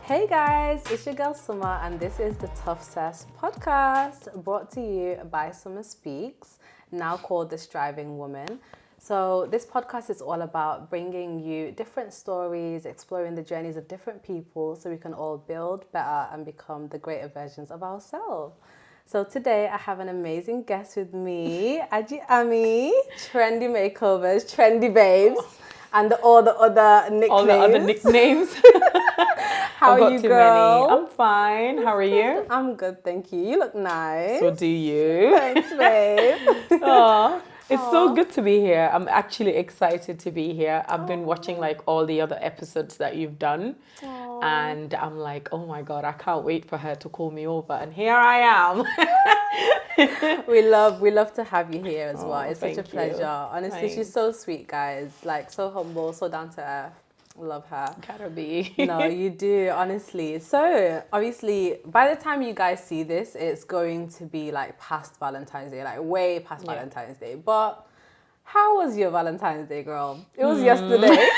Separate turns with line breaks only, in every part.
Hey guys, it's your girl Summer and this is the ToughCess podcast brought to you by Summer Speaks, now called The Striving Woman. So this podcast is all about bringing you different stories, exploring the journeys of different people so we can all build better and become the greater versions of ourselves. So today I have an amazing guest with me, Aji Amie, Trendy Makeovers, Trendy Babes, and all the other nicknames.
All the other nicknames.
How
I've
are
got
you,
too
girl?
many. I'm fine. How are you?
I'm good, thank you. You look nice.
So do you.
Thanks, babe.
Aw, it's so good to be here. I'm actually excited to be here. I've been watching like all the other episodes that you've done. And I'm like, oh my God, I can't wait for her to call me over. And here I am.
We love to have you here as well. It's such a
thank
pleasure.
you.
Honestly,
Thanks.
she's so sweet, guys. Like so humble, so down to earth. Love her.
Gotta be.
No, you do, honestly. So, obviously, by the time you guys see this, it's going to be like past Valentine's Day, like way past Valentine's Day. But how was your Valentine's Day, girl? It was yesterday.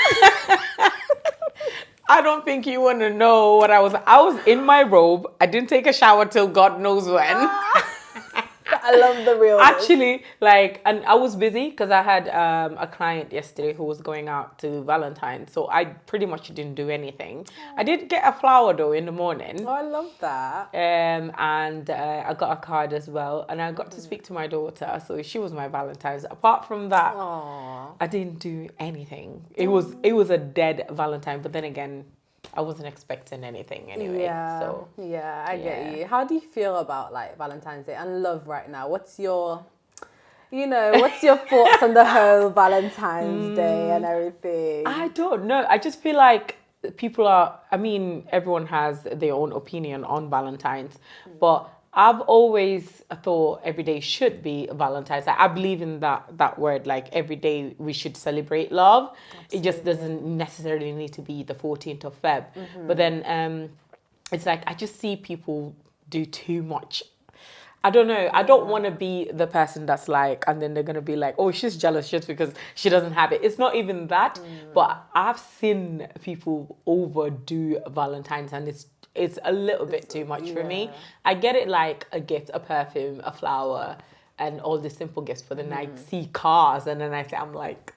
I don't think you want to know what I was. I was in my robe. I didn't take a shower till God knows when.
I love the real.
Actually, and I was busy because I had a client yesterday who was going out to Valentine. So I pretty much didn't do anything. I did get a flower though in the morning.
Oh, I love that.
And I got a card as well. And I got to speak to my daughter. So she was my Valentine's. Apart from that, I didn't do anything. It was a dead Valentine. But then again, I wasn't expecting anything anyway.
Yeah, I get you. How do you feel about like Valentine's Day and love right now? What's your thoughts on the whole Valentine's Day and everything?
I don't know. I just feel like everyone has their own opinion on Valentine's, but I've always thought every day should be Valentine's. I believe in that word, like every day we should celebrate love. Absolutely. It just doesn't necessarily need to be the 14th of Feb. But then it's like I just see people do too much. I don't know. I don't want to be the person that's like, and then they're going to be like, oh, she's jealous just because she doesn't have it. It's not even that. But I've seen people overdo Valentine's and it's a little bit too much for me. I get it like a gift, a perfume, a flower, and all the simple gifts. But then I see cars and then I'm like,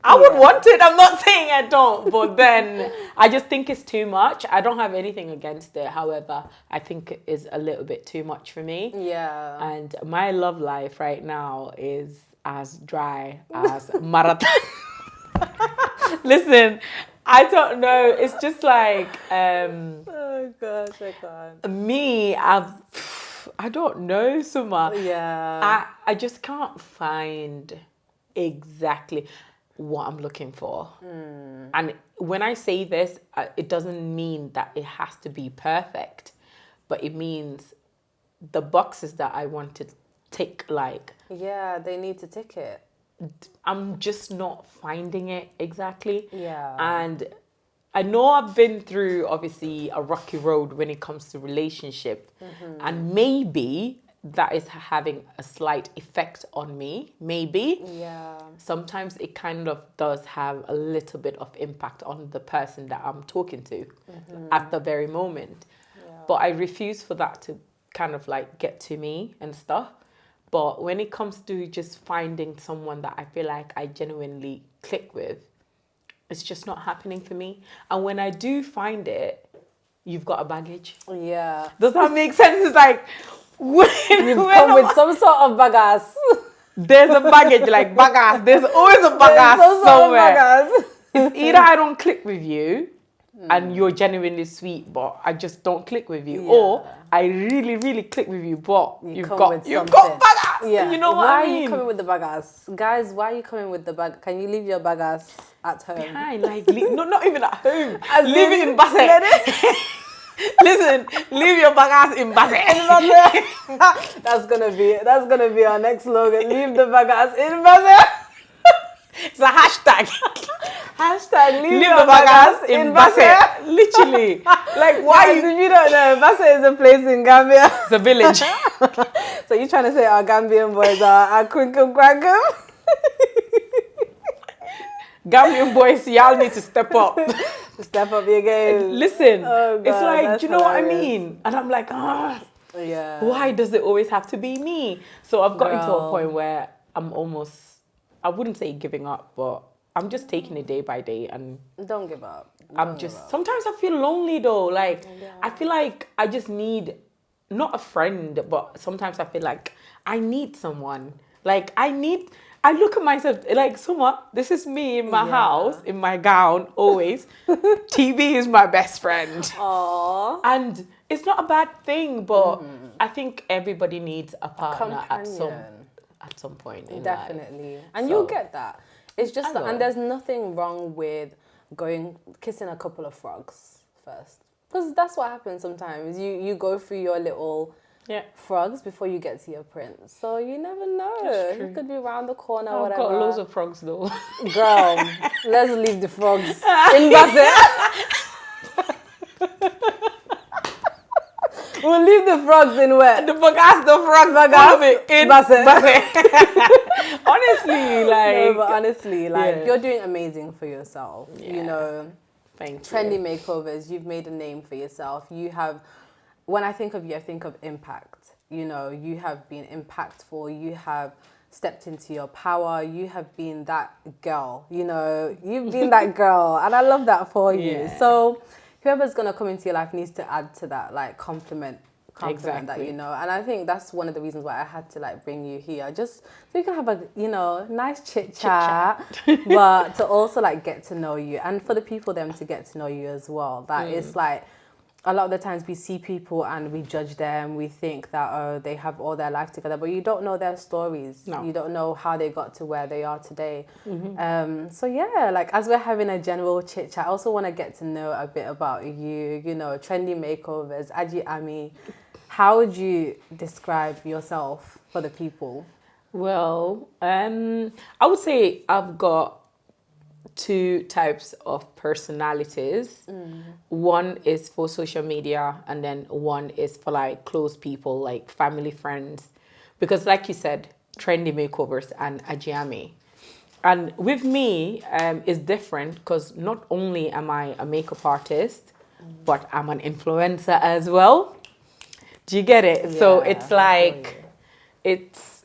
I would want it. I'm not saying I don't. But then I just think it's too much. I don't have anything against it. However, I think it is a little bit too much for me.
Yeah.
And my love life right now is as dry as marathon. Listen, I don't know. It's just like
oh gosh, I can't.
Me. I don't know, Suma.
Yeah.
I just can't find exactly what I'm looking for. And when I say this, it doesn't mean that it has to be perfect, but it means the boxes that I want to tick. Like,
yeah, they need to tick it.
I'm just not finding it exactly.
Yeah.
And I know I've been through, obviously, a rocky road when it comes to relationship. And maybe that is having a slight effect on me. Maybe.
Yeah.
Sometimes it kind of does have a little bit of impact on the person that I'm talking to at the very moment. Yeah. But I refuse for that to kind of like get to me and stuff. But when it comes to just finding someone that I feel like I genuinely click with, it's just not happening for me. And when I do find it, you've got a baggage.
Yeah.
Does that make sense? It's like,
you've come with some sort of bagasse.
There's a baggage, like bagasse. There's always a bagasse somewhere. It's either I don't click with you and you're genuinely sweet, but I just don't click with you. Yeah. Or I really, really click with you, but you've got bagasse.
Yeah.
You know what
why
I mean?
Why are you coming with the bagasse? Guys, why are you coming with the bag? Can you leave your bagasse at home?
Behind, like, no, not even at home. Leave it in Basse. Listen, leave your bagasse in Basse.
That's gonna be our next slogan. Leave the bagasse in Basse.
It's a hashtag.
Hashtag leave the bagasse in Basse.
Literally. Like, why?
Guys, if you don't know, Basse is a place in Gambia.
It's a village.
So you're trying to say our Gambian boys are quinkum quankum?
Gambian boys, y'all need to step up.
Step up your game.
Listen,
Oh, God,
it's like,
that's
do you know what I
hilarious.
mean? And I'm like,
Yeah.
why does it always have to be me? So I've gotten to a
Girl.
point where I'm almost, I wouldn't say giving up, but I'm just taking it day by day. And
Don't give up.
I'm just, sometimes I feel lonely though. Like,
Yeah.
I feel like I just need, not a friend, but sometimes I feel like I need someone. Like, I look at myself like, Suma, this is me in my house, in my gown, always. TV is my best friend.
Aww.
And it's not a bad thing, but I think everybody needs a partner at some point in life.
Definitely. And
So-
you'll get that. It's just
I
that,
will.
and there's nothing wrong with kissing a couple of frogs first. Because that's what happens sometimes. You go through your little frogs before you get to your prince. So you never know. He could be around the corner,
I've
whatever.
got loads of frogs though.
Girl, let's leave the frogs in Bassett. We'll leave the frogs in where?
The frogs in
Bassett.
Honestly, like...
No, but honestly, like,
Yeah.
you're doing amazing for yourself. You
Yeah.
know,
Thank
trendy
you.
makeovers, you've made a name for yourself. You have, when I think of you, I think of impact. You know, you have been impactful. You have stepped into your power. You have been that girl. You know, you've been that girl. And I love that for you.
Yeah.
So whoever's going to come into your life needs to add to that, like, compliment that,
Exactly.
you know. And I think that's one of the reasons why I had to, like, bring you here, just so you can have a, you know, nice chit chat, but to also, like, get to know you, and for the people them to get to know you as well. That it's like, a lot of the times we see people and we judge them. We think that, oh, they have all their life together, but you don't know their stories.
No.
You don't know how they got to where they are today. So yeah, like, as we're having a general chit chat, I also want to get to know a bit about you. You know, trendy makeovers, Aji Amie. How would you describe yourself for the people?
Well, I would say I've got two types of personalities. One is for social media, and then one is for, like, close people, like family, friends. Because, like you said, trendy makeovers and Ajie Amie. And with me, it's different because not only am I a makeup artist, but I'm an influencer as well. Do you get it? So
Yeah,
it's like, it's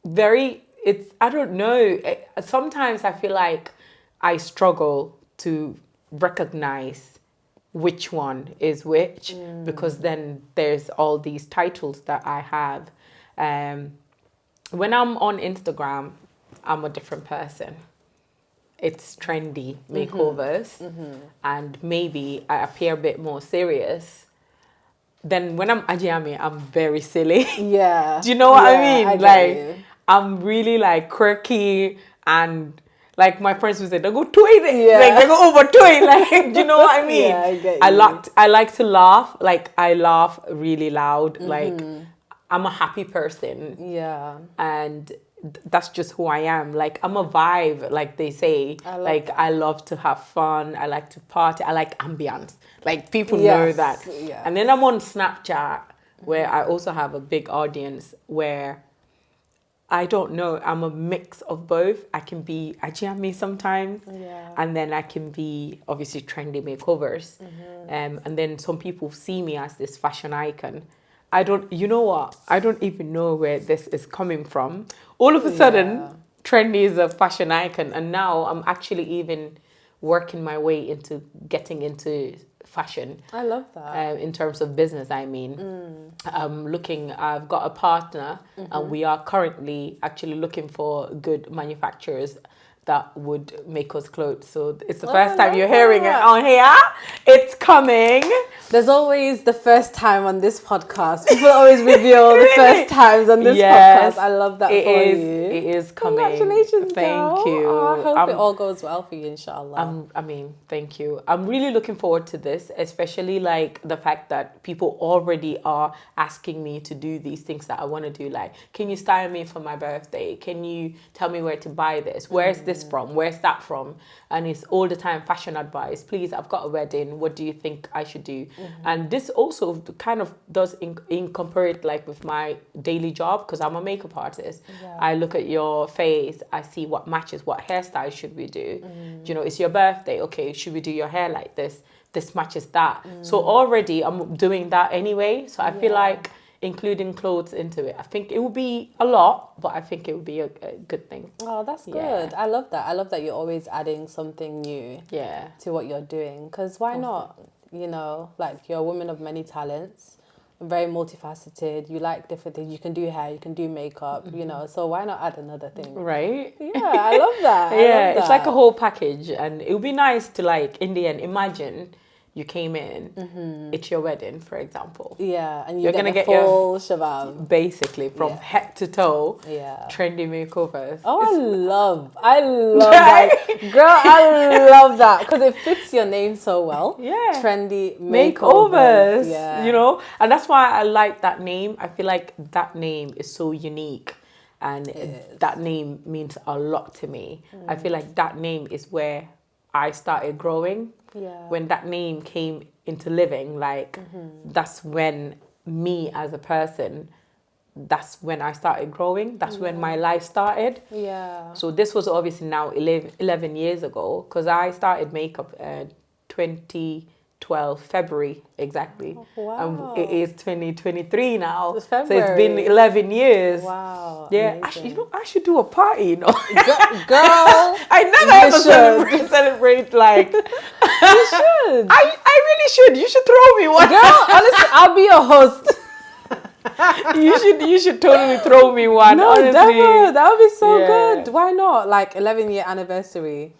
very, I don't know. Sometimes I feel like I struggle to recognize which one is which, because then there's all these titles that I have. When I'm on Instagram, I'm a different person. It's trendy makeovers, and maybe I appear a bit more serious. Then when I'm Ajie Amie, I'm very silly.
Yeah.
Do you know what I mean?
I get
Like,
you.
I'm really, like, quirky, and, like, my friends would say, they go to it.
Yeah.
Like, they go over to it. Like, do you know what I mean?
Yeah, I get
I
you.
like to laugh. Like, I laugh really loud. Like, I'm a happy person.
Yeah.
And that's just who I am. Like, I'm a vibe, like they say. I love to have fun. I like to party. I like ambience. Like, people know
Yes,
that.
yeah.
And then I'm on Snapchat, where I also have a big audience, where I don't know, I'm a mix of both. I can be Ajie Amie sometimes, and then I can be, obviously, trendy makeovers. And then some people see me as this fashion icon. You know what? I don't even know where this is coming from. All of a sudden, trendy is a fashion icon, and now I'm actually even working my way into getting into fashion.
I love that.
In terms of business, I mean. I've got a partner, and we are currently actually looking for good manufacturers that would make us clothes. So it's the first time you're hearing it on here. It's coming.
There's always the first time on this podcast. People always reveal the first times on this podcast. I love that for you.
It is coming.
Congratulations,
Thank
girl.
you.
Oh, I hope it all goes well for you, inshallah.
Thank you. I'm really looking forward to this, especially, like, the fact that people already are asking me to do these things that I want to do. Like, can you style me for my birthday? Can you tell me where to buy this? Where is this this from? Where's that from? And it's all the time fashion advice. Please, I've got a wedding. What do you think I should do? And this also kind of does incorporate like with my daily job, because I'm a makeup artist. I look at your face. I see what matches. What hairstyle should we do? You know, it's your birthday. Okay, should we do your hair like this? This matches that. So already I'm doing that anyway. So I feel like including clothes into it, I think it would be a lot, but I think it would be a good thing.
Oh, that's good. I love that. I love that you're always adding something new to what you're doing. Because why not? You know, like, you're a woman of many talents, very multifaceted. You like different things. You can do hair, you can do makeup, you know. So why not add another thing?
Right?
Yeah, I love that.
It's like a whole package. And it would be nice to, like, in the end, imagine you came in, it's your wedding, for example.
Yeah, and
you're
get
gonna
the
get
full shabam.
Basically, from head to toe, trendy makeovers.
Oh, I love that. Girl, I love that. Because it fits your name so well. Yeah. Trendy makeovers.
You know? And that's why I like that name. I feel like that name is so unique. And that name means a lot to me. I feel like that name is where I started growing. When that name came into living, like, that's when me as a person, that's when I started growing. That's when my life started. So this was obviously now 11 years ago, because I started makeup 2012, February, exactly. And it is 2023 now. So it's been 11 years.
Wow.
Yeah, I should do a party, you know.
Girl,
I never ever celebrate like.
You should.
I really should. You should throw me one.
Girl, honestly, I'll be your host.
You should totally throw me one.
No,
honestly.
never. That would be so good. Why not? Like, 11-year anniversary.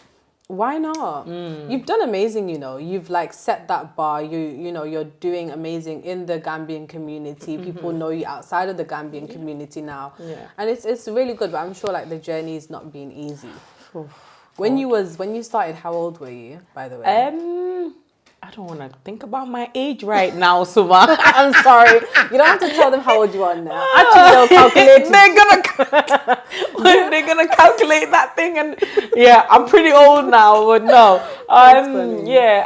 Why not? You've done amazing, you know. You've like set that bar. You know, you're doing amazing in the Gambian community. People know you outside of the Gambian community now. And it's really good, but I'm sure like the journey's not been easy. When you started, how old were you, by the way?
I don't want to think about my age right now, Suma.
I'm sorry. You don't have to tell them how old you are now. Actually, they'll calculate.
They're gonna calculate that thing, and I'm pretty old now, but no. I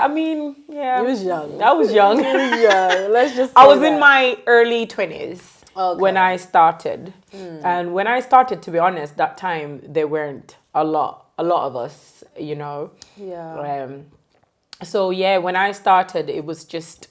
mean,
You was young.
I was young.
Let's just.
I was in my early 20s when I started, and when I started, to be honest, that time there weren't a lot of us, you know. So when I started, it was just,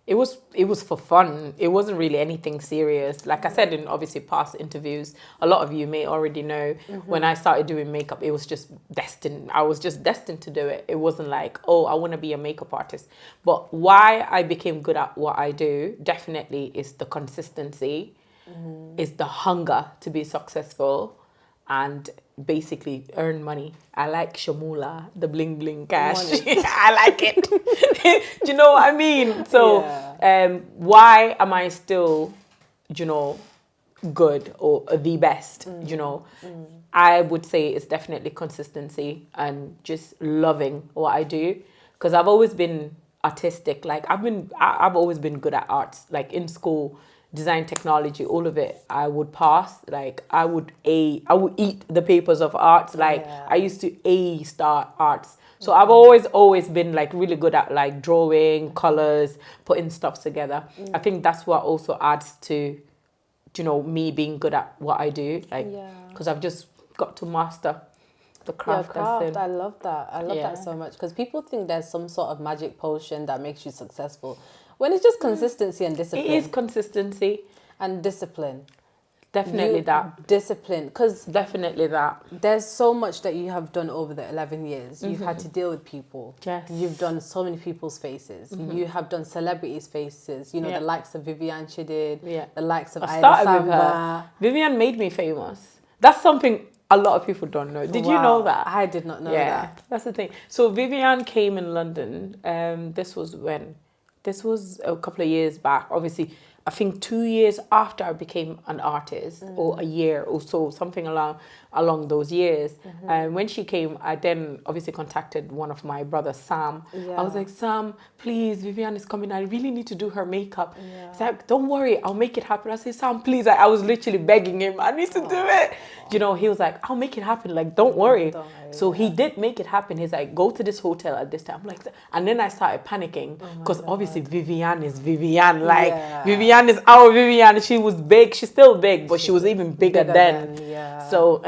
it was for fun. It wasn't really anything serious. Like I said in obviously past interviews, a lot of you may already know, when I started doing makeup, it was just destined. I was just destined to do it. It wasn't like, oh, I want to be a makeup artist. But why I became good at what I do, definitely is the consistency, is the hunger to be successful, and basically earn money. I like Shamula, the bling bling cash. I like it. Do you know what I mean? So why am I still, you know, good or the best, you know? I would say it's definitely consistency and just loving what I do. Because I've always been artistic. Like I've always been good at arts. Like in school, design, technology, all of it, I would pass. Like I would eat the papers of arts. Like I used to A-star arts. So I've always been like really good at like drawing, colors, putting stuff together. I think that's what also adds to, you know, me being good at what I do. Like, because I've just got to master the craft.
I love that. I love that so much, because people think there's some sort of magic potion that makes you successful, when it's just consistency and discipline.
It is consistency
and discipline.
Definitely that.
Discipline. Because
definitely that.
There's so much that you have done over the 11 years. You've had to deal with people.
Yes.
You've done so many people's faces. You have done celebrities' faces. You know, the likes of Vivian Chidid, the likes of Ida Samba.
Vivian made me famous. That's something a lot of people don't know. Did you know that?
I did not know that.
That's the thing. So Vivian came in London. This was when? This was a couple of years back. Obviously, I think 2 years after I became an artist, or a year or so, something along those years. And when she came, I then obviously contacted one of my brothers, Sam. I was like, Sam, please, Vivian is coming. I really need to do her makeup. He's like, don't worry, I'll make it happen. I said, Sam, please. I was literally begging him, I need to do it. You know, he was like, I'll make it happen. Like, don't worry. So he did make it happen. He's like, go to this hotel at this time. I'm like, and then I started panicking because obviously Vivian is Vivian. Like Vivian is our Vivian. She was big. She's still big, but she was even bigger then. So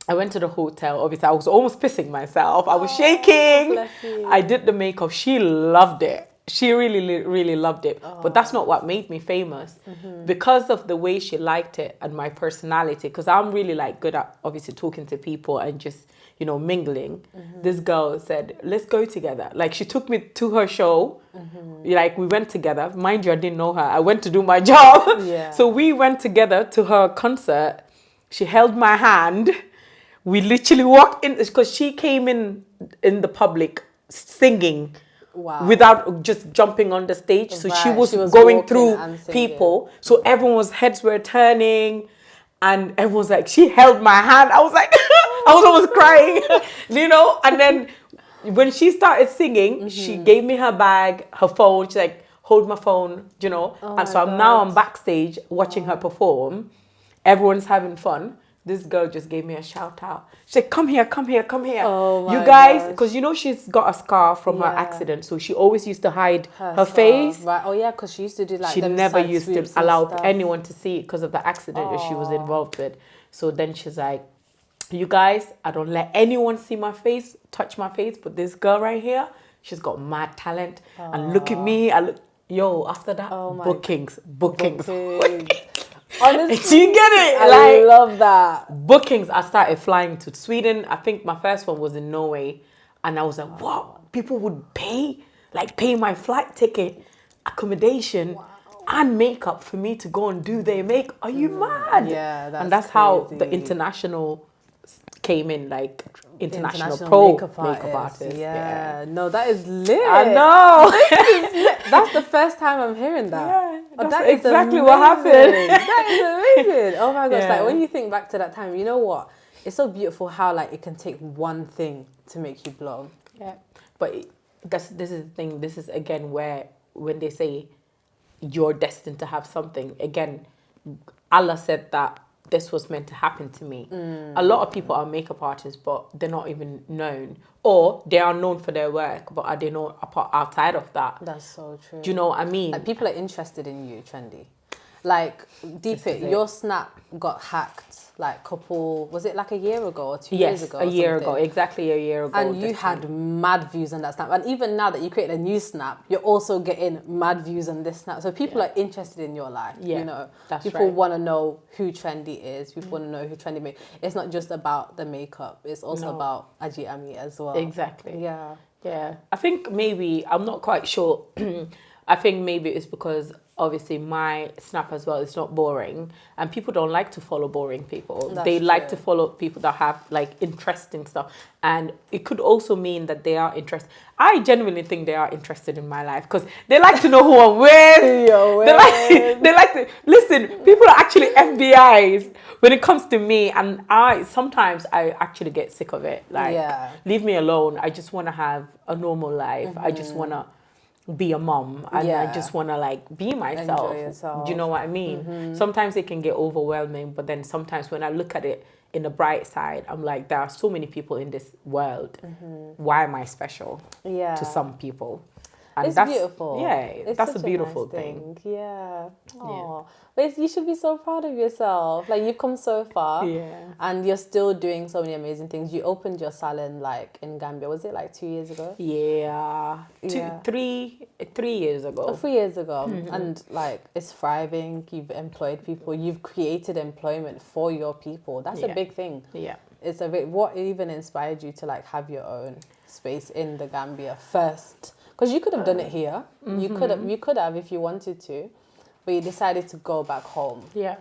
I went to the hotel. Obviously, I was almost pissing myself. I was shaking. I did the makeup. She loved it. She really, really loved it. But that's not what made me famous. Because of the way she liked it and my personality, because I'm really like good at obviously talking to people and just, you know, mingling. This girl said, let's go together. Like she took me to her show. Like we went together. Mind you, I didn't know her. I went to do my job. So we went together to her concert. She held my hand. We literally walked in because she came in the public singing. Without just jumping on the stage. So she was going through people. So everyone's heads were turning and everyone's like, she held my hand. I was like, I was almost crying, you know? And then when she started singing, she gave me her bag, her phone. She's like, hold my phone, you know? And so I'm backstage watching her perform. Everyone's having fun. This girl just gave me a shout out. She said, come here, come here, come here. You guys, because you know she's got a scar from her accident. So she always used to hide her face.
Right. Oh, yeah, because she used to do like
she never used to allow anyone to see it because of the accident that she was involved with. So then she's like, you guys, I don't let anyone see my face, touch my face. But this girl right here, she's got mad talent. And look at me. After that, bookings. Honestly, you get it?
I love that.
Bookings, I started flying to Sweden. I think my first one was in Norway. And I was like, wow, people would pay my flight ticket, accommodation, and makeup for me to go and do their makeup. Are you mad?
Yeah,
that's how the international came in, like international pro makeup artist.
Yeah. No, that is lit.
I know.
This is lit. That's the first time I'm hearing that.
Yeah, that's
that
exactly
is
what happened.
That is amazing. Oh my gosh. Like when you think back to that time, you know what? It's so beautiful how like it can take one thing to make you blow.
Yeah. But this is the thing. This is again where when they say you're destined to have something, again, Allah said that this was meant to happen to me. A lot of people are makeup artists, but they're not even known. Or they are known for their work, but are they known outside of that?
That's so true.
Do you know what I mean?
Like people are interested in you, Trendy. Like, deep it, your Snap got hacked like was it like a year ago or 2 years ago?
Yes, a year ago, exactly a year ago.
And you had mad views on that Snap. And even now that you created a new Snap, you're also getting mad views on this Snap. So people are interested in your life, you know. People want to know who Trendy is. People want to know who Trendy makes. It's not just about the makeup. It's also about Aji Amie as well.
Exactly.
Yeah.
Yeah. I think maybe, I'm not quite sure. I think maybe it's because obviously my Snap as well is not boring and people don't like to follow boring people. They like to follow people that have like interesting stuff, and it could also mean that they are interested. I genuinely think they are interested in my life because they like to know who I'm with. They like to listen. People are actually FBIs when it comes to me, and sometimes I actually get sick of it. Like, leave me alone. I just want to have a normal life. I just want to be a mom and I just want to like be myself.
Enjoy yourself.
Do you know what I mean? Sometimes it can get overwhelming, but then sometimes when I look at it in the bright side, I'm like, there are so many people in this world. Why am I special to some people? And
that's beautiful.
Yeah, that's a beautiful thing.
Yeah. Oh, but you should be so proud of yourself. Like you've come so far.
Yeah.
And you're still doing so many amazing things. You opened your salon like in Gambia. Was it like 2 years ago?
Yeah. 3 years ago.
3 years ago. And like it's thriving. You've employed people. You've created employment for your people. That's a big thing.
Yeah.
It's what even inspired you to like have your own space in the Gambia first? Because you could have done it here. You could have if you wanted to, but you decided to go back home.
Yeah.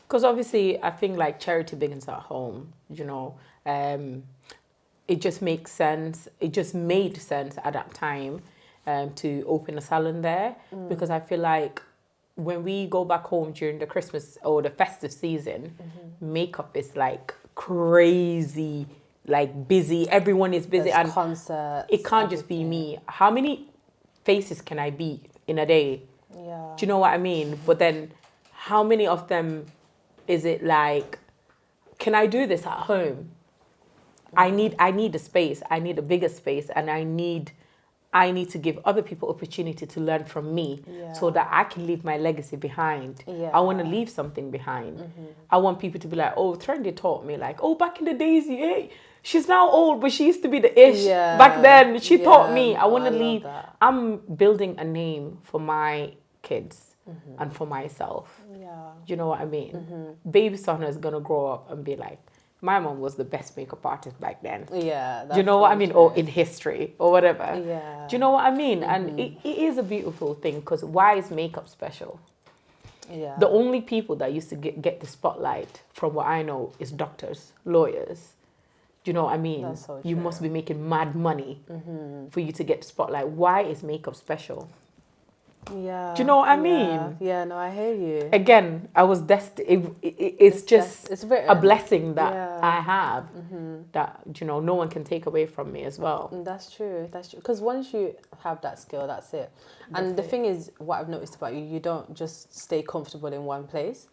Because obviously I think like charity begins at home, you know. It just makes sense. It just made sense at that time to open a salon there because I feel like when we go back home during the Christmas or the festive season, makeup is like crazy, like busy. Everyone is busy.
There's
and
concerts.
It can't just be me. How many faces can I be in a day?
Yeah.
Do you know what I mean? But then how many of them is it like, can I do this at home? I need a space. I need a bigger space, and I need to give other people opportunity to learn from me, so that I can leave my legacy behind. I want to leave something behind. I want people to be like, oh, Trendy taught me, like, oh, back in the days, hey, she's now old, but she used to be the ish. Back then, she taught me. I want to leave. I'm building a name for my kids and for myself. You know what I mean? Baby son is going to grow up and be like, my mom was the best makeup artist back then. Do you know what I mean?
True.
Or in history or whatever. Do you know what I mean? And it is a beautiful thing, because why is makeup special? The only people that used to get the spotlight, from what I know, is doctors, lawyers. Do you know what I mean?
That's so
You
true.
must be making mad money for you to get the spotlight. Why is makeup special? Do you know what I mean?
Yeah, no, I hear you.
Again, I was destined. It's just
it's written.
a blessing that I have that, you know, no one can take away from me as well.
That's true. That's true. Because once you have that skill, that's it. And the thing is, what I've noticed about you, you don't just stay comfortable in one place.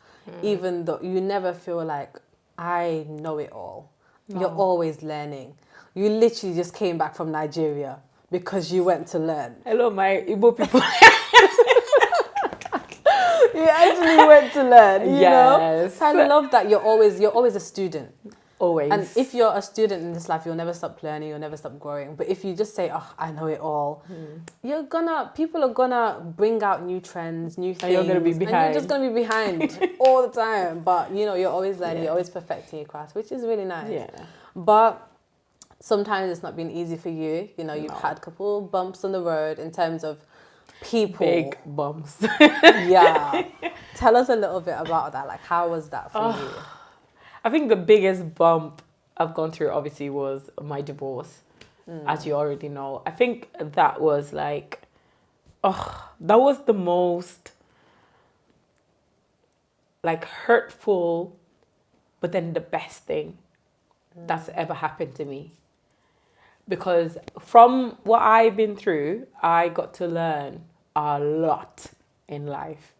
Even though you never feel like, I know it all. No. You're always learning. You literally just came back from Nigeria because you went to learn.
Hello, my Igbo people.
You actually went to learn, you know? So I love that you're always a student.
Always.
And if you're a student in this life, you'll never stop learning, you'll never stop growing. But if you just say, oh, I know it all, people are gonna bring out new trends, new things.
And you're gonna be behind.
And you're just gonna be behind all the time. But, you know, you're always learning, you're always perfecting your craft, which is really nice.
Yeah.
But sometimes it's not been easy for you. You know, you've had a couple bumps on the road in terms of people.
Big bumps.
Yeah. Tell us a little bit about that. Like, how was that for you?
I think the biggest bump I've gone through, obviously, was my divorce, as you already know. I think that was like, that was the most, like, hurtful, but then the best thing that's ever happened to me. Because from what I've been through, I got to learn a lot in life.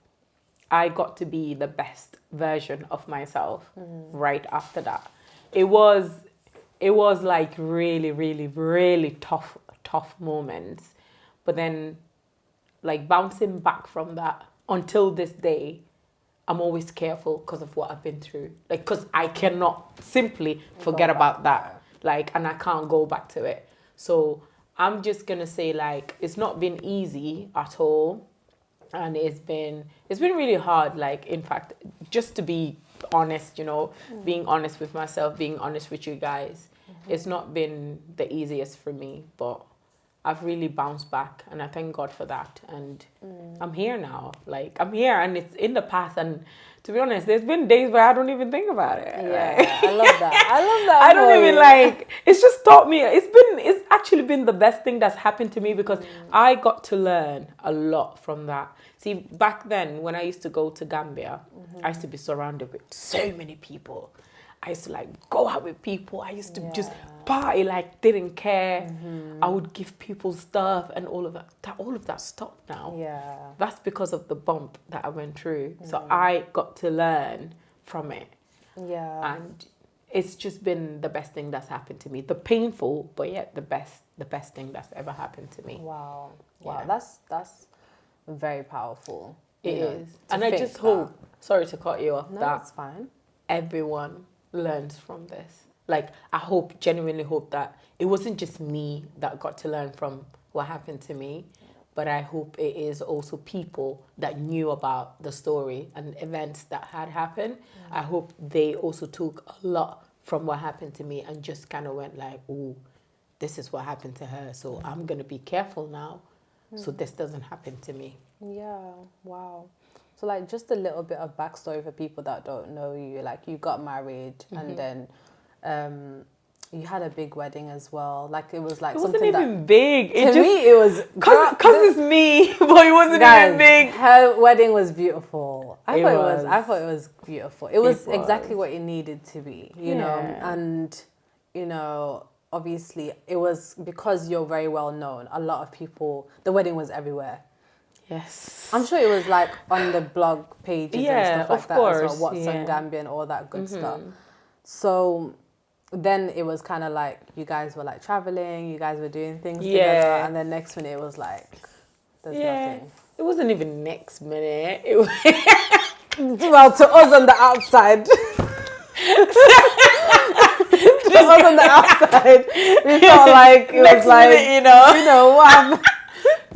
I got to be the best version of myself right after that. It was like really, really, really tough moments. But then, like, bouncing back from that until this day, I'm always careful because of what I've been through. Like, because I cannot simply forget about that. Like, and I can't go back to it. So I'm just gonna say, like, it's not been easy at all. And it's been really hard, like, in fact, just to be honest, you know, being honest with myself, being honest with you guys. It's not been the easiest for me, but I've really bounced back, and I thank God for that. And I'm here now. Like, I'm here, and it's in the past. And to be honest, there's been days where I don't even think about it.
Yeah, I love that. I love that.
I don't even like, it's just taught me, it's actually been the best thing that's happened to me, because I got to learn a lot from that. See, back then, when I used to go to Gambia, I used to be surrounded with so many people. I used to, like, go out with people. I used to just party, like, didn't care. I would give people stuff and all of that. All of that stopped now.
Yeah.
That's because of the bump that I went through. So I got to learn from it.
Yeah.
And it's just been the best thing that's happened to me. The painful, but yet the best thing that's ever happened to me.
Wow. Wow.
Yeah.
That's very powerful.
It is. And I just hope, sorry to cut you off,
no,
that
that's fine.
everyone learns from this. Like, I genuinely hope that it wasn't just me that got to learn from what happened to me, but I hope it is also people that knew about the story and events that had happened. I hope they also took a lot from what happened to me and just kind of went like, oh, this is what happened to her, so I'm going to be careful now so this doesn't happen to me.
Yeah, wow. So, like, just a little bit of backstory for people that don't know you. Like, you got married and then you had a big wedding as well. Like, it was like
it
something
wasn't even
that,
big.
To me, it was...
Because it's me, but it wasn't even big.
Her wedding was beautiful. I thought it was beautiful. It was exactly what it needed to be, you know. And, you know, obviously, it was because you're very well known. A lot of people... The wedding was everywhere.
Yes.
I'm sure it was like on the blog pages and stuff like that
course.
as well. What's on Gambian, all that good stuff. So then it was kind of like you guys were like traveling, you guys were doing things together,
Yeah.
and then next minute it was like there's
Yeah.
nothing.
It wasn't even next minute. It was
Well, to us on the outside. To us on the outside, we felt like it
next
was like,
minute,
you know what happened?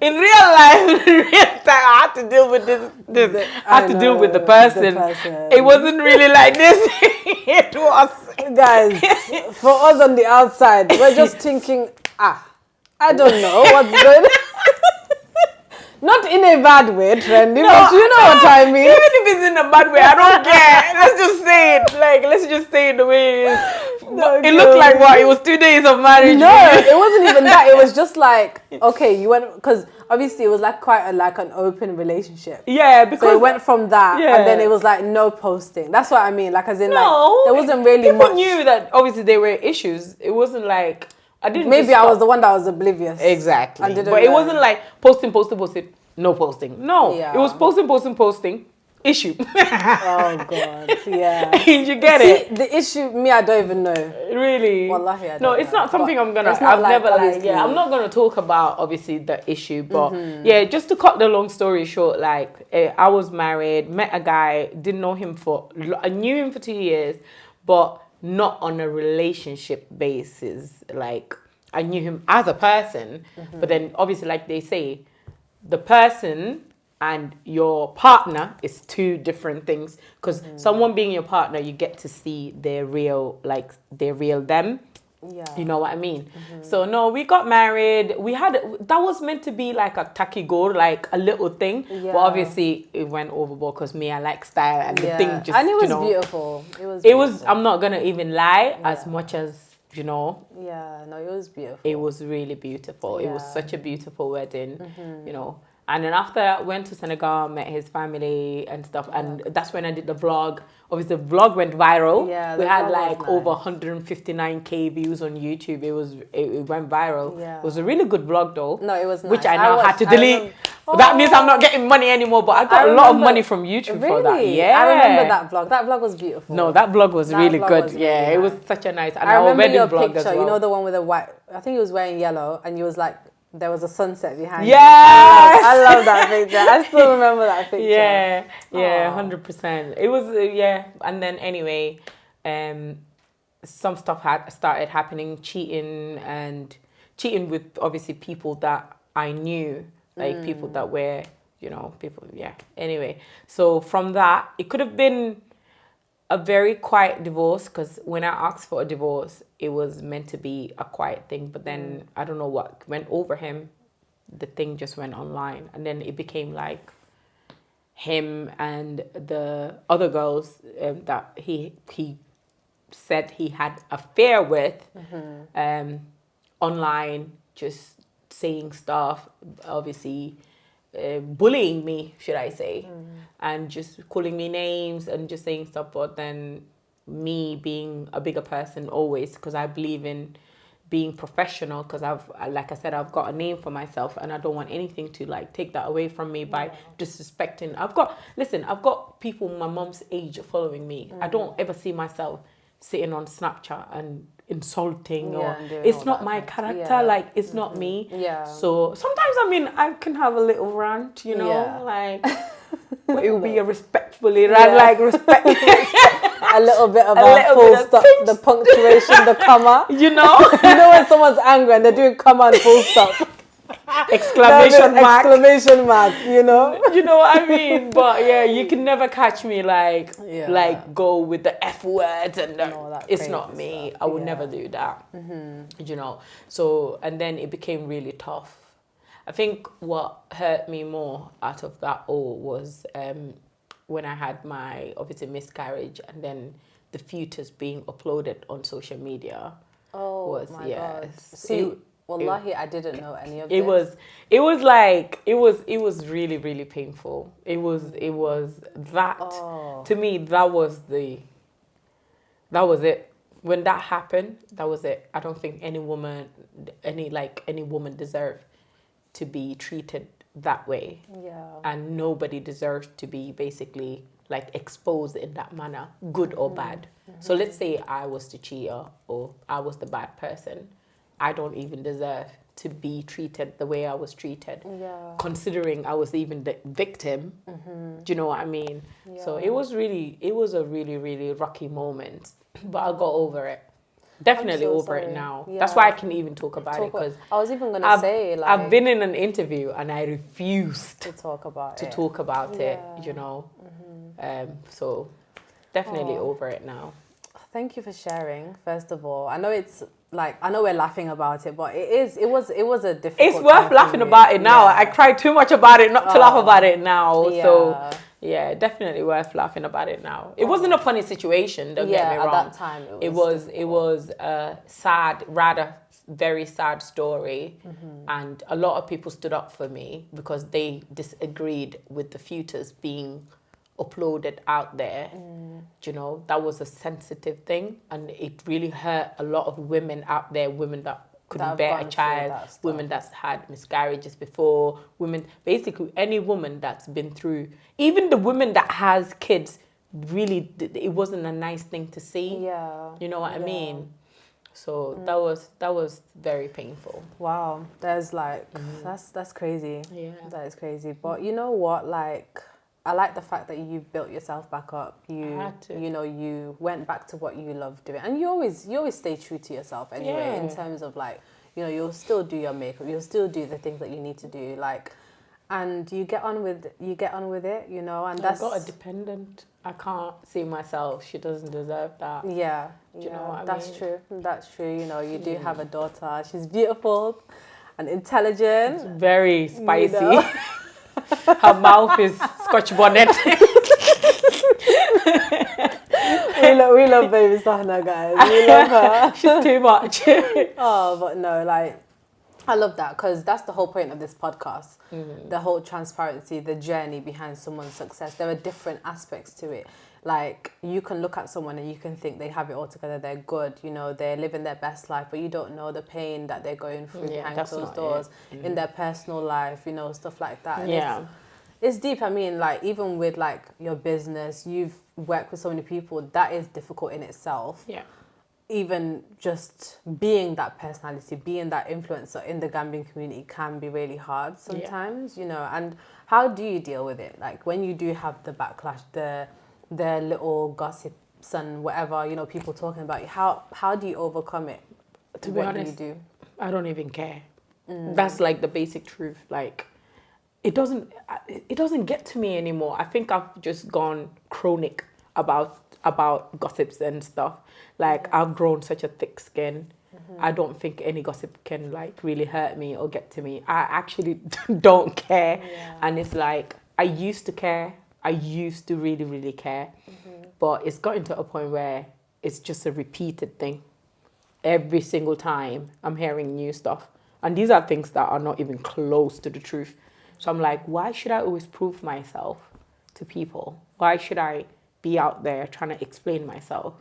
in real life, in real time, I had to deal with this. I had to deal with the person. It wasn't really like this. It was.
Guys, for us on the outside, we're just thinking, I don't know what's going on. Not in a bad way, Trendy, but you know what I mean.
Even if it's in a bad way, I don't care. Let's just say it. Like, let's just say it the way it is. It looked like what? It was 2 days of marriage.
No, it wasn't even that. It was just like, okay, you went, because obviously it was like quite like an open relationship.
Yeah, because
so it went from that, and then it was like no posting. That's what I mean. Like, as in, like, there wasn't really
people
much.
knew that obviously there were issues. It wasn't like I didn't.
Maybe I was the one that was oblivious.
Exactly.
And
But it wasn't like posting, no posting. No, it was posting. Issue.
Oh God, yeah.
You get it?
The issue, me, I don't even know.
Really?
Wallahi, I don't
no, it's
know.
not something I'm gonna.
I've
never like. Yeah, I'm not gonna talk about obviously the issue, but yeah, just to cut the long story short, like I was married, met a guy, didn't know him I knew him for 2 years, but not on a relationship basis. Like I knew him as a person, but then obviously, like they say, the person and your partner is two different things, because someone being your partner, you get to see their real them.
Yeah.
You know what I mean? So no, we got married. That was meant to be like a takigo, like a little thing.
Yeah.
But obviously it went overboard because me, I like style, and the thing just,
and it was beautiful. It was.
I'm not gonna even lie, as much as
Yeah, no, it was beautiful.
It was really beautiful.
Yeah.
It was such a beautiful wedding, And then after I went to Senegal, met his family and stuff, and that's when I did the vlog. Obviously, the vlog went viral.
Yeah,
we had like over 159k views on YouTube. It went viral.
Yeah.
It was a really good vlog though.
No, it was nice.
Which I now had to delete. That means I'm not getting money anymore, but I got a lot of money from YouTube for that. Yeah,
I remember that vlog. That vlog was beautiful.
No, that vlog was really good.
Was really
it
nice.
was such a nice. And
I remember your
vlog
picture.
as well.
You know the one with the white. I think he was wearing yellow, and you was like, there was a sunset behind.
Yes,
I love that picture. I still remember that picture.
Yeah, 100%. It was and then anyway, some stuff had started happening, cheating with obviously people that I knew, like people that were, people. Yeah. Anyway, so from that, it could have been a very quiet divorce, because when I asked for a divorce, it was meant to be a quiet thing, but then I don't know what went over him. The thing just went online, and then it became like him and the other girls that he said he had affair with online, just saying stuff, obviously bullying me, should I say, and just calling me names and just saying stuff. But then me being a bigger person always, because I believe in being professional, because like I said, I've got a name for myself, and I don't want anything to like take that away from me by disrespecting. I've got people my mom's age following me. I don't ever see myself sitting on Snapchat and insulting or it's not my character, like it's not me. So sometimes I can have a little rant, like but it will be a respectfully rant, like respect.
A little bit of a full stop, the punctuation, the comma.
You know
when someone's angry and they're doing comma and full stop.
Exclamation mark.
You know
what I mean? But yeah, you can never catch me like go with the F words and it's not me. I would never do that. So, and then it became really tough. I think what hurt me more out of that all was when I had my obviously miscarriage, and then the fetus being uploaded on social media.
Oh my God. See, Wallahi, I didn't know any of this.
It was really, really painful. It was that, to me, that was it. When that happened, that was it. I don't think any woman deserved to be treated that way.
Yeah.
And nobody deserves to be basically like exposed in that manner, good or bad. So let's say I was the cheater or I was the bad person. I don't even deserve to be treated the way I was treated, considering I was even the victim. Do you know what I mean? So it was a really, really rocky moment, but I got over it. Definitely over it now. That's why I can even talk about it, because
I was even gonna say, like,
I've been in an interview and I refused
to talk about
it. You know, so definitely over it now.
Thank you for sharing. First of all, I know it's like, I know we're laughing about it, but it was a difficult.
It's worth laughing about it now. I cried too much about it not to laugh about it now. So yeah, definitely worth laughing about it now. It wasn't a funny situation, don't get me wrong.
At that time
it was a sad, rather very sad story, and a lot of people stood up for me because they disagreed with the futures being uploaded out there. You know, that was a sensitive thing, and it really hurt a lot of women out there, women that couldn't bear a child, women that's had miscarriages before, women, basically any woman that's been through, even the women that has kids, really, it wasn't a nice thing to see. You know what I mean? So that was very painful.
Wow, there's like, that's crazy. That is crazy. But you know what, like, I like the fact that you built yourself back up. You know, you went back to what you love doing, and you always stay true to yourself anyway. In terms of, like, you know, you'll still do your makeup, you'll still do the things that you need to do, like, and you get on with it. You know, and
I've got a dependent. I can't see myself. She doesn't deserve that.
Yeah,
do you know what I mean?
That's true. That's true. You know, you do have a daughter. She's beautiful and intelligent.
It's very spicy. You know? Her mouth is Scotch bonnet.
we love baby Sahna, guys. We love her.
She's too much.
Oh, but no, like, I love that, because that's the whole point of this podcast. The whole transparency, the journey behind someone's success. There are different aspects to it. Like, you can look at someone and you can think they have it all together, they're good, you know, they're living their best life, but you don't know the pain that they're going through behind closed doors, in their personal life, you know, stuff like that. And it's deep. I mean, like, even with, like, your business, you've worked with so many people, that is difficult in itself. Even just being that personality, being that influencer in the Gambian community can be really hard sometimes, you know. And how do you deal with it? Like, when you do have the backlash, the little gossips and whatever, you know, people talking about you, how do you overcome it?
To be honest, do you do? I don't even care. That's like the basic truth. Like, it doesn't get to me anymore. I think I've just gone chronic about gossips and stuff. Like, I've grown such a thick skin. I don't think any gossip can, like, really hurt me or get to me. I actually don't care. And it's like, I used to care. I used to really, really care. But it's gotten to a point where it's just a repeated thing. Every single time I'm hearing new stuff. And these are things that are not even close to the truth. So I'm like, why should I always prove myself to people? Why should I be out there trying to explain myself?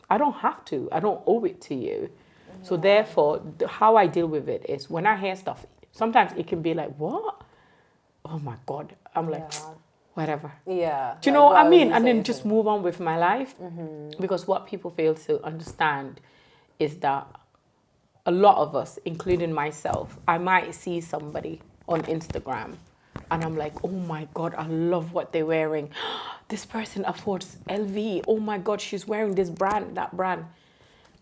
I don't have to. I don't owe it to you. So therefore, how I deal with it is, when I hear stuff, sometimes it can be like, what? Oh my God. I'm like, whatever. Do you know what I mean? And then just move on with my life. Because what people fail to understand is that a lot of us, including myself, I might see somebody on Instagram and I'm like, oh my God, I love what they're wearing. This person affords LV. Oh my God, she's wearing this brand, that brand.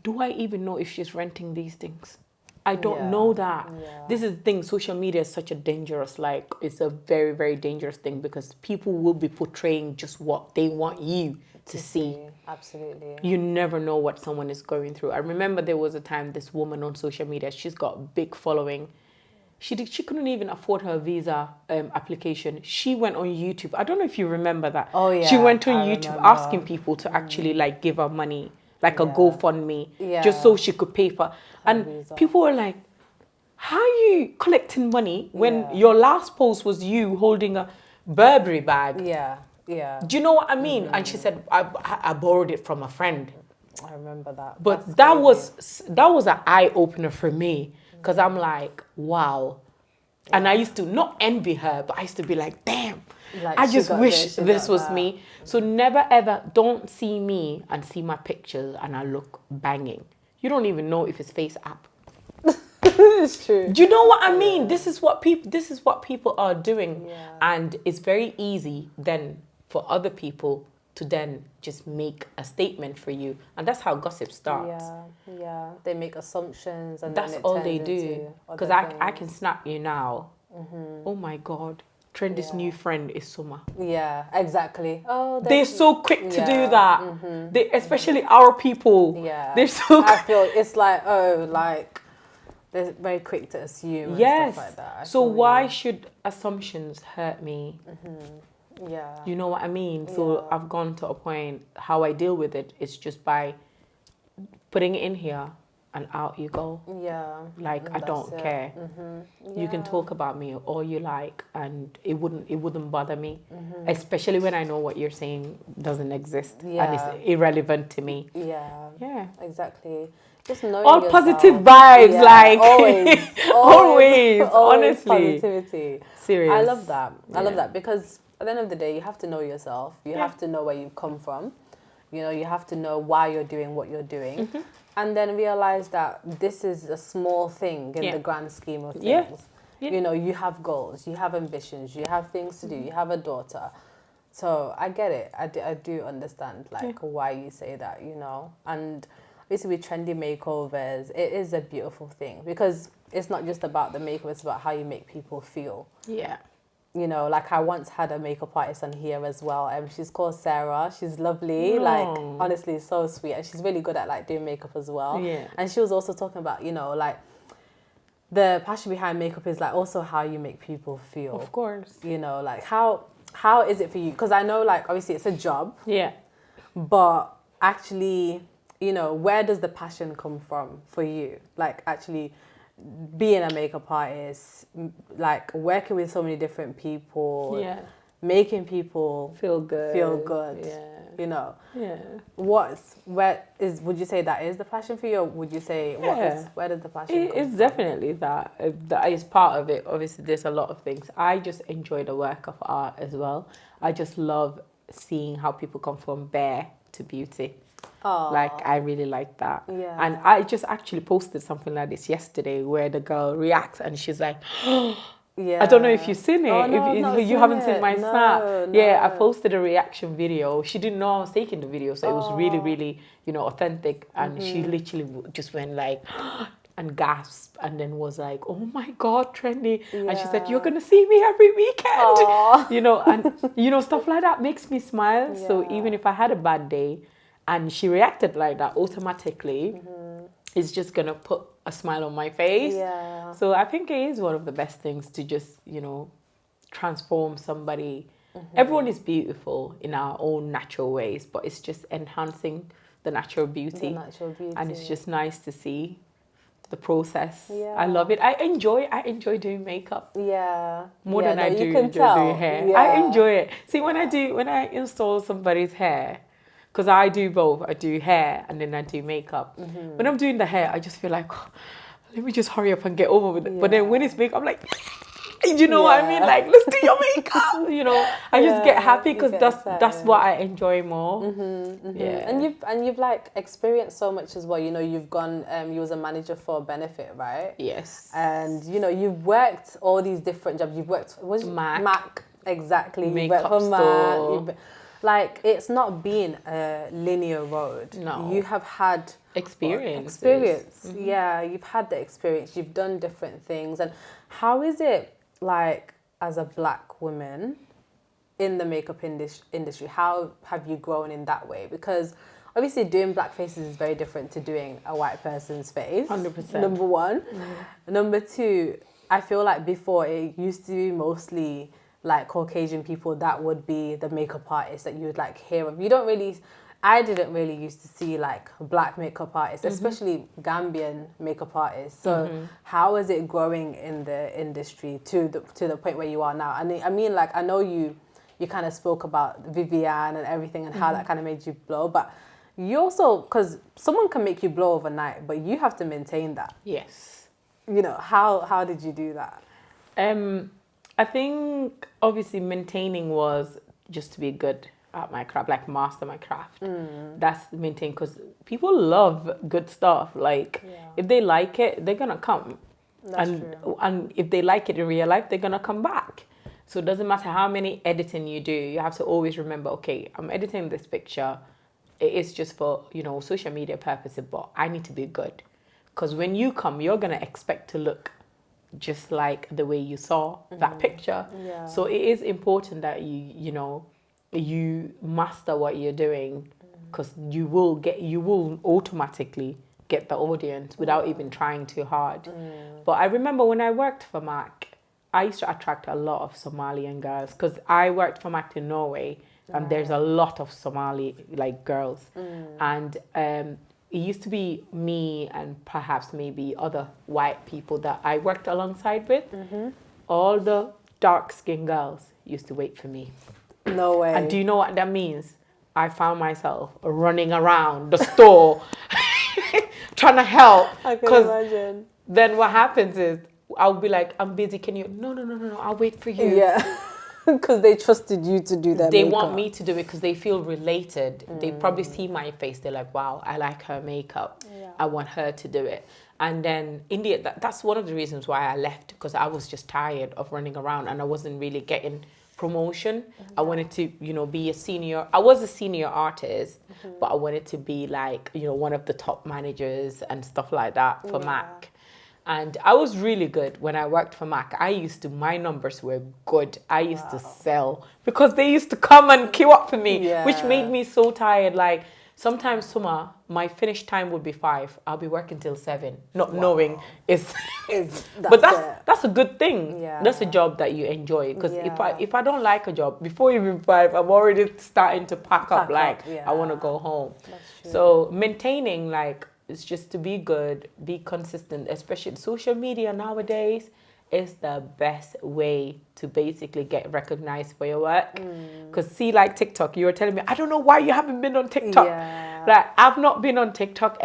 Do I even know if she's renting these things? I don't know that. This is the thing. Social media is such a dangerous, like, it's a very, very dangerous thing, because people will be portraying just what they want you to see.
Absolutely.
You never know what someone is going through. I remember there was a time this woman on social media, she's got a big following. She couldn't even afford her visa application. She went on YouTube. I don't know if you remember that.
Oh, yeah.
She went on YouTube asking people to actually, like, give her money, like a GoFundMe, just so she could pay for. And people were like, how are you collecting money when your last post was you holding a Burberry bag? Do you know what I mean? And she said, I borrowed it from a friend.
I remember that.
But that was an eye opener for me, because I'm like, wow, And I used to not envy her, but I used to be like, damn,
Like,
I
she
just
got
wish
she
this
got
was
that.
me. So never ever, don't see me and see my pictures and I look banging. You don't even know if it's face app.
It's true.
Do you know what I mean? This is what people are doing.
Yeah.
And it's very easy then for other people to then just make a statement for you. And that's how gossip starts.
Yeah. They make assumptions, and
That's
then it
all
turns
they do.
into
Because
other
I
things.
can snap you now. Oh my God. Trendy's new friend is Summer.
Yeah, exactly. Oh,
They're so quick to do
yeah.
that. They, especially our people.
Yeah.
They're so
I
quick.
feel it's like, oh, like they're very quick to assume
Yes.
and stuff like that.
So why should assumptions hurt me?
Yeah.
You know what I mean? So I've gone to a point, how I deal with it is just by putting it in here and out you go.
Yeah.
Like, I don't care. You can talk about me all you like and it wouldn't bother me. Especially when I know what you're saying doesn't exist and
Yeah.
it's irrelevant to me.
Yeah.
Yeah.
Exactly. Just knowing
All
yourself.
positive vibes,
Yeah,
like
always,
honestly.
positivity.
Serious.
I love that. I love
Yeah.
that because at the end of the day, you have to know yourself. You have to know where you've come from. You know, you have to know why you're doing what you're doing, and then realize that this is a small thing in the grand scheme of things.
Yeah.
You know, you have goals, you have ambitions, you have things to do. You have a daughter. So I get it. I do understand like why you say that, you know. And basically with trendy makeovers, it is a beautiful thing because it's not just about the makeup, it's about how you make people feel.
Yeah.
You know, like I once had a makeup artist on here as well. She's called Sarah. She's lovely. Like honestly, so sweet. And she's really good at like doing makeup as well.
Yeah.
And she was also talking about, you know, like the passion behind makeup is like also how you make people feel.
Of course.
You know, like how is it for you? Because I know like obviously it's a job.
Yeah.
But actually, you know, where does the passion come from for you? Like actually being a makeup artist, like working with so many different people, making people
feel good.
Yeah. You know.
Yeah.
Would you say that is the passion for you, or would you say where does the passion come
It's
from?
definitely that. That is part of it. Obviously, there's a lot of things. I just enjoy the work of art as well. I just love seeing how people come from bare to beauty. Like, I really like that.
Yeah.
And I just actually posted something like this yesterday where the girl reacts and she's like, I don't know if you've seen it.
Oh, no,
if you haven't seen my
no,
snap.
no.
Yeah, I posted a reaction video. She didn't know I was taking the video. So it was really, really, you know, authentic. And she literally just went like, and gasped and then was like, oh my God, trendy. And she said, you're going to see me every weekend. You know, and, you know, stuff like that makes me smile. So even if I had a bad day and she reacted like that automatically, it's just going to put a smile on my face.
Yeah.
So I think it is one of the best things to just, you know, transform somebody. Everyone is beautiful in our own natural ways, but it's just enhancing the natural beauty. And it's just nice to see the process.
Yeah.
I love it. I enjoy doing makeup.
Yeah.
More than I do hair.
Yeah.
I enjoy it. See, when I install somebody's hair, because I do both. I do hair and then I do makeup. When I'm doing the hair, I just feel like, oh, let me just hurry up and get over with it. But then when it's makeup, I'm like, you know what I mean? Like, let's do your makeup. You know, I just get happy because that's what I enjoy more. Yeah.
And you've like experienced so much as well. You know, you've gone. You was a manager for Benefit, right?
Yes.
And you know, you've worked all these different jobs. You've worked Mac exactly.
Makeup
you've worked for
store.
Mac. Like, it's not been a linear road.
No.
You have had
experience.
Yeah, you've had the experience. You've done different things. And how is it like as a black woman in the makeup industry? How have you grown in that way? Because obviously doing black faces is very different to doing a white person's face.
100%.
Number one. Number two, I feel like before it used to be mostly like Caucasian people that would be the makeup artists that you would like hear of. I didn't really used to see like black makeup artists, especially Gambian makeup artists. So how is it growing in the industry to the point where you are now? And I mean, like, I know you kind of spoke about Vivian and everything and how that kind of made you blow, but you also, because someone can make you blow overnight, but you have to maintain that.
Yes.
You know, how did you do that?
I think obviously maintaining was just to be good at my craft, like master my craft. That's maintain, because people love good stuff. Like if they like it, they're gonna come.
That's true.
And if they like it in real life, they're gonna come back. So it doesn't matter how many editing you do, you have to always remember, okay, I'm editing this picture. It is just for, social media purposes, but I need to be good. Because when you come, you're gonna expect to look just like the way you saw that picture.
Yeah.
So it is important that you master what you're doing, because you will automatically get the audience without even trying too hard. But I remember when I worked for Mac, I used to attract a lot of Somalian girls, because I worked for Mac in Norway, and there's a lot of Somali girls, and it used to be me and perhaps maybe other white people that I worked alongside with. All the dark-skinned girls used to wait for me.
No way.
And do you know what that means? I found myself running around the store trying to help.
I can imagine.
Then what happens is I'll be like, I'm busy. Can you? No. I'll wait for you.
Yeah. Because they trusted you to do their
They
makeup.
want me to do it because they feel related. They probably see my face. They're like, wow, I like her makeup.
Yeah.
I want her to do it. And then in the that's one of the reasons why I left, because I was just tired of running around and I wasn't really getting promotion. I wanted to, be a senior. I was a senior artist, but I wanted to be one of the top managers and stuff like that for Mac. And I was really good when I worked for Mac. My numbers were good. I used to sell because they used to come and queue up for me, which made me so tired. Sometimes, Suma, my finish time would be 5. I'll be working till 7, not knowing but that's a good thing. Yeah. That's a job that you enjoy. Because if I don't like a job, before even 5, I'm already starting to pack up. I want to go home. So maintaining, it's just to be good, be consistent, especially social media nowadays is the best way to basically get recognized for your work. Because TikTok, you were telling me, I don't know why you haven't been on TikTok. I've not been on TikTok.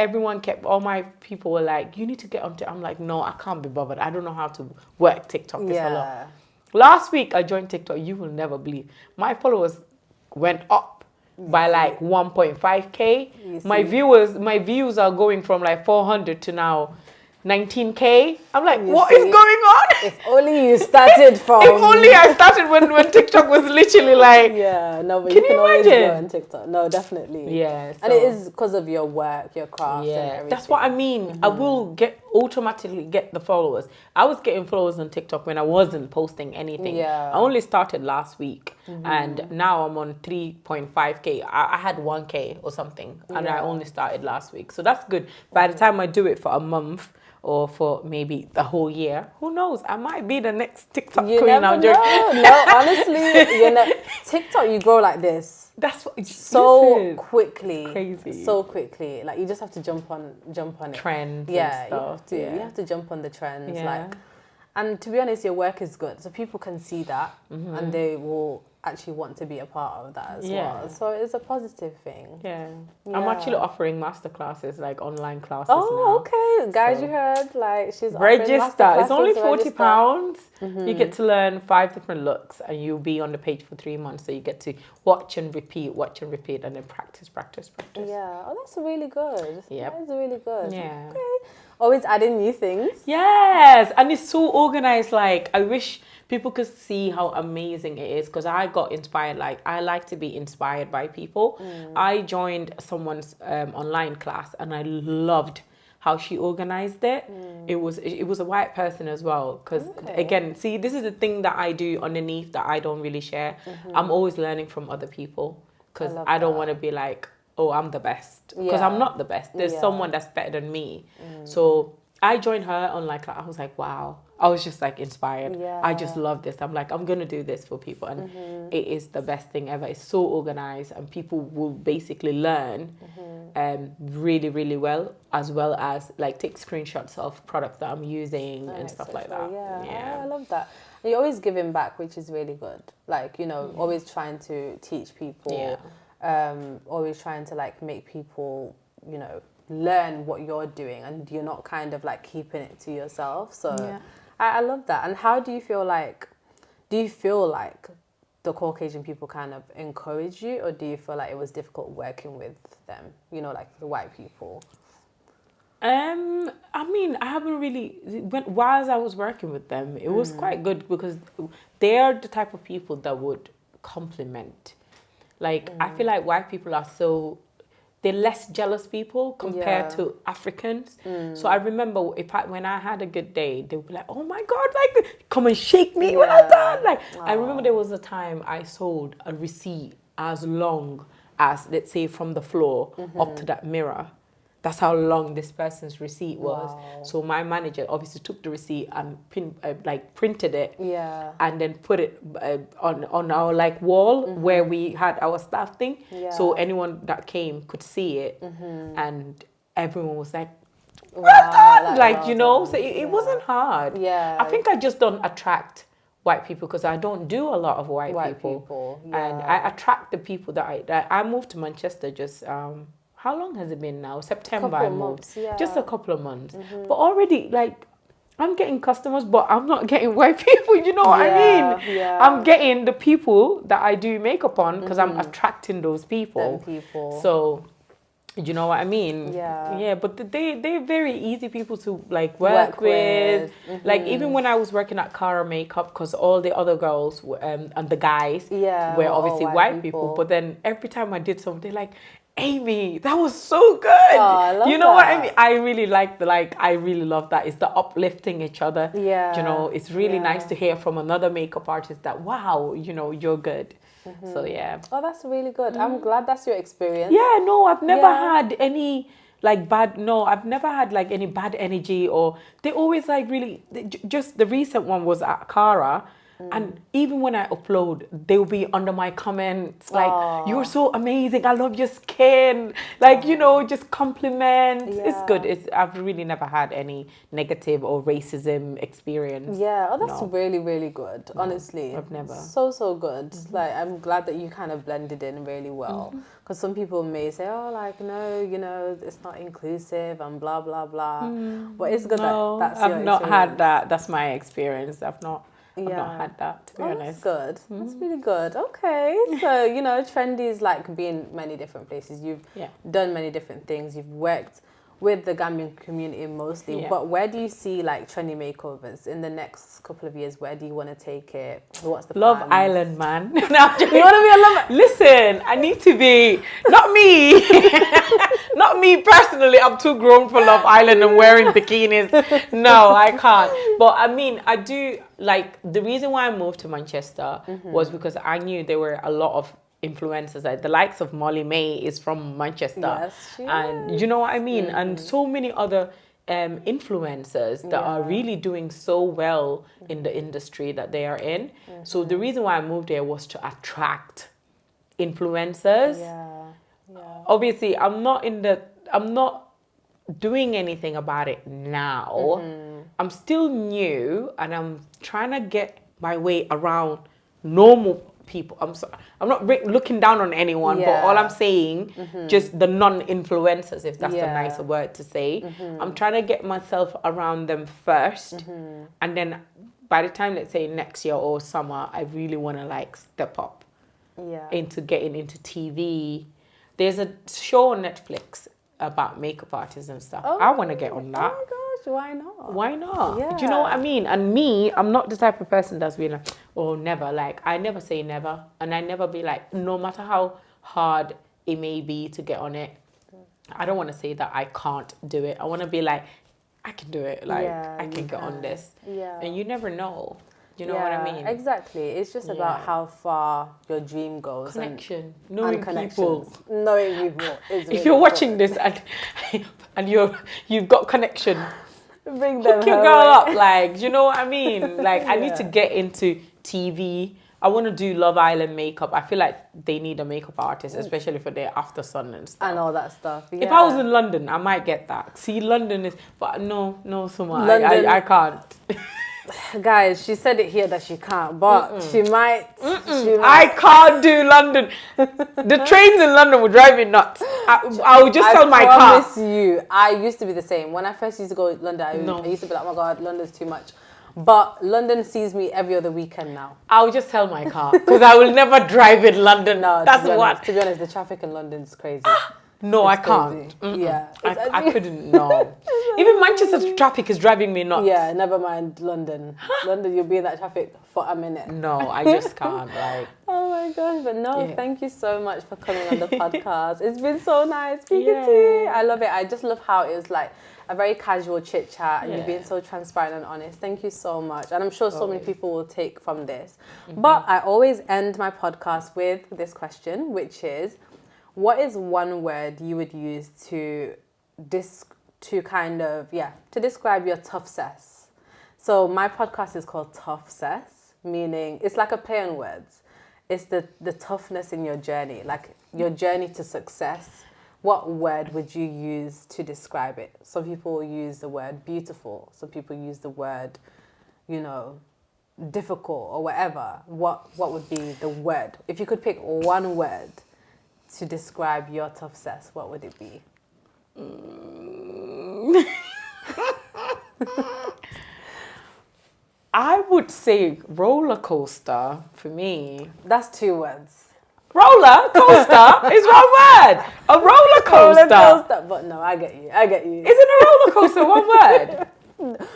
All my people were like, you need to get on TikTok. I'm like, no, I can't be bothered. I don't know how to work TikTok. It's a lot. Last week I joined TikTok. You will never believe. My followers went up by 1.5K. My views are going from 400 to now 19K. I'm like, what is going on?
If only you started from.
If only I started when TikTok was literally
but you can always go on TikTok. No, definitely.
Yeah.
And it is because of your work, your craft, and everything.
That's what I mean. I will automatically get the followers. I was getting followers on TikTok when I wasn't posting anything. I only started last week, and now I'm on 3.5K. I had 1K or something, and I only started last week. So that's good. By the time I do it for a month, or for maybe the whole year, who knows? I might be the next TikTok queen.
Never know. No, honestly, TikTok, you grow like this.
That's what
quickly.
Crazy.
So quickly. You just have to jump on it.
Trends.
Yeah,
and stuff.
you have to.
Yeah.
You have to jump on the trends.
Yeah.
And to be honest, your work is good, so people can see that, and they will actually want to be a part of that as well. So it's a positive thing.
Yeah. I'm actually offering masterclasses, online classes
now. Okay. Guys, you heard, she's
register. It's only £40. You get to learn 5 different looks, and you'll be on the page for 3 months. So you get to watch and repeat, and then practice.
Yeah. Oh, that's really good.
Yeah.
That is really good.
Yeah.
Okay. Always adding new things.
Yes. And it's so organized. I wish people could see how amazing it is, because I got inspired. I like to be inspired by people. I joined someone's online class, and I loved how she organized it. It was a white person as well, because again, see, this is the thing that I do underneath that I don't really share. I'm always learning from other people, because I don't want to be oh, I'm the best, because I'm not the best. There's someone that's better than me. So I joined her on I was like, wow. I was just inspired. I just love this. I'm I'm going to do this for people. And it is the best thing ever. It's so organized, and people will basically learn really, really well as take screenshots of products that I'm using and stuff like that.
Yeah. I love that. And you're always giving back, which is really good. Always trying to teach people. Always trying to make people, learn what you're doing, and you're not kind of keeping it to yourself. So I love that. And how do you feel like the Caucasian people kind of encourage you, or do you feel like it was difficult working with them, you know, like the white people?
I mean, I haven't really, whilst I was working with them, it was quite good because they're the type of people that would compliment. Like, I feel like white people are they're less jealous people compared to Africans. So I remember when I had a good day, they would be like, oh my God, like, come and shake me when I'm done. Like, I remember there was a time I sold a receipt as long as, let's say, from the floor up to that mirror. That's how long this person's receipt was. Wow. So my manager obviously took the receipt and printed it, and then put it on our like wall where we had our staff thing. So anyone that came could see it, and everyone was like, "Well done!" Like, you know. So it wasn't hard. Yeah, I think I just don't attract white people because I don't do a lot of white people. And I attract the people that I moved to Manchester just. How long has it been now? September I moved. Just a couple of months. But already, like, I'm getting customers, but I'm not getting white people, you know what I mean? Yeah. I'm getting the people that I do makeup on because I'm attracting those people. So, you know what I mean? Yeah, but they're very easy people to, like, work with. Like, even when I was working at Cara Makeup, because all the other girls and the guys were obviously white people. But then every time I did something, they're like, Amy, that was so good. Oh, I love you know that. What I mean? I really I really love that. It's the uplifting each other. Yeah. You know, it's really nice to hear from another makeup artist that, wow, you know, you're good. So, yeah. Oh,
that's really good. I'm glad that's your experience.
Yeah, no, I've never had any, like, I've never had, like, any bad energy, or they always, like, really, just the recent one was at Cara. And even when I upload, they'll be under my comments like, you're so amazing, I love your skin, like, you know, just compliments. It's good. I've really never had any negative or racism experience.
Oh, that's really, really good. Honestly,
I've never.
So good. Like, I'm glad that you kind of blended in really well, because some people may say, oh, like, no, you know, it's not inclusive and blah blah blah, but it's good that that's your experience.
I've not had that. That's my experience. I've not had that, to be honest.
That's good. That's really good. Okay. So, you know, Trendy's like been many different places. You've done many different things. You've worked with the Gambian community mostly. But where do you see like Trendy Makeovers in the next couple of years? Where do you want to take it? What's the
Love
plans?
Island, man. You want to be a love? Listen, I need to be, not me. Not me personally. I'm too grown for Love Island and wearing bikinis. No, I can't. But I mean, I do, like, the reason why I moved to Manchester was because I knew there were a lot of influencers, like the likes of Molly May is from Manchester. Yes, she is. You know what I mean? And so many other influencers that are really doing so well in the industry that they are in. So the reason why I moved there was to attract influencers. Obviously, I'm not doing anything about it now. I'm still new and I'm trying to get my way around normal people. I'm not looking down on anyone, but all I'm saying, just the non-influencers, if that's the nicer word to say. I'm trying to get myself around them first, and then by the time, let's say next year or summer, I really want to like step up into getting into TV. There's a show on Netflix about makeup artists and stuff. I want to get on that.
Oh my gosh, why not?
Why not? Yeah. Do you know what I mean? And me, I'm not the type of person that's being like, oh, never. Like, I never say never. And I never be like, no matter how hard it may be to get on it, I don't want to say that I can't do it. I want to be like, I can do it. Like, I can get on this. Yeah. And you never know. You know what I mean?
Exactly. It's just about how far your dream goes.
Connection. Knowing people.
Knowing people is really
if you're watching this and you've got connection,
bring them
hook your girl up. Like, you know what I mean? Like, I need to get into TV. I want to do Love Island makeup. I feel like they need a makeup artist, especially for their after sun and stuff.
And all that stuff. Yeah.
If I was in London, I might get that. See, London is, but no, so much. I can't.
Guys, she said it here that she can't, but she might.
I can't do London. The trains in London would drive me nuts. I would just sell my car.
I promise you, I used to be the same. When I first used to go to London, I used to be like, oh my God, London's too much. But London sees me every other weekend now.
I'll just sell my car because I will never drive in London.
No,
that's
to be honest, the traffic in London is crazy.
No,
It's
I can't.
crazy. Yeah.
I couldn't, no. Even Manchester's traffic is driving me nuts.
Yeah, never mind London. London, you'll be in that traffic for a minute.
No, I just can't. Like,
oh my gosh, but no,
Yeah.
thank you so much for coming on the podcast. It's been so nice speaking to you. I love it. I just love how it was like a very casual chit chat and you've been so transparent and honest. Thank you so much. And I'm sure so many people will take from this. But I always end my podcast with this question, which is, what is one word you would use to describe your ToughCess? So my podcast is called ToughCess, meaning it's like a play on words. It's the toughness in your journey, like your journey to success. What word would you use to describe it? Some people use the word beautiful. Some people use the word, difficult or whatever. What would be the word? If you could pick one word to describe your ToughCess, what would it be?
I would say roller coaster for me.
That's 2 words.
Roller coaster is one word. A roller coaster.
Roller coaster. But no, I get you.
Isn't a roller coaster one word?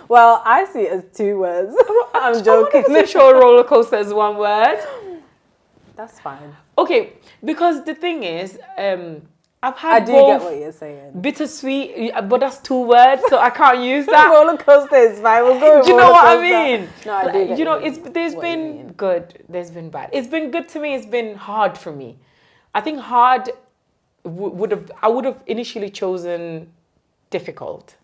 Well, I see it as 2 words. I'm joking.
I'm not sure a roller coaster is one word.
That's fine.
Okay, because the thing is, I've had
I do get what you're saying.
Bittersweet, but that's 2 words, so I can't use that.
Roller coaster is fine. We'll go with
Do you know what I mean?
No, I do.
There's been good, there's been bad. It's been good to me. It's been hard for me. I think hard I would have initially chosen difficult,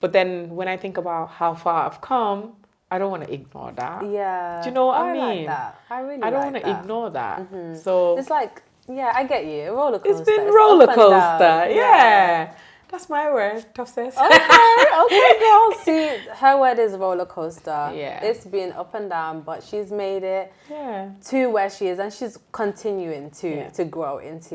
but then when I think about how far I've come, I don't want to ignore that.
Yeah.
Do you know what I
like
mean?
that. I really
I don't
like
want to
that.
ignore that. So
it's like, yeah, I get you. A roller coaster.
it's been roller
up and down.
coaster. Yeah. That's my word, ToughCess.
Okay, girl. See, her word is roller coaster.
Yeah.
It's been up and down, but she's made it to where she is, and she's continuing to grow into,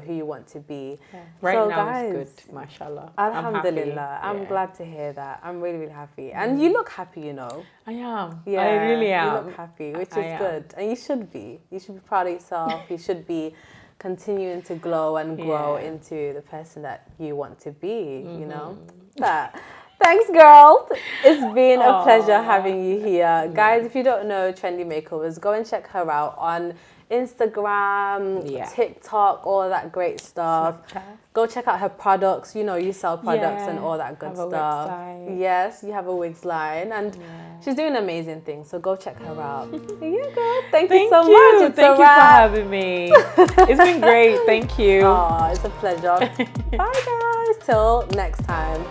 who you want to be.
Yeah. Right
so,
now
guys,
it's good, mashallah.
Alhamdulillah. I'm glad to hear that. I'm really, really happy. And you look happy,
I am.
Yeah,
I really am.
You look happy, which is good. And you should be. You should be proud of yourself. You should be continuing to glow and grow into the person that you want to be, But thanks, girl. It's been a pleasure having you here. Guys, if you don't know Trendy Makeovers, go and check her out on Instagram, TikTok, all that great stuff.
Snapchat.
Go check out her products. You sell products and all that good stuff.
Website.
Yes, you have a wigs line, and she's doing amazing things. So go check her out. Yeah, girl. Thank you so much. It's
Thank you for having me. It's been great. Thank you.
Oh, it's a pleasure. Bye, guys. Till next time.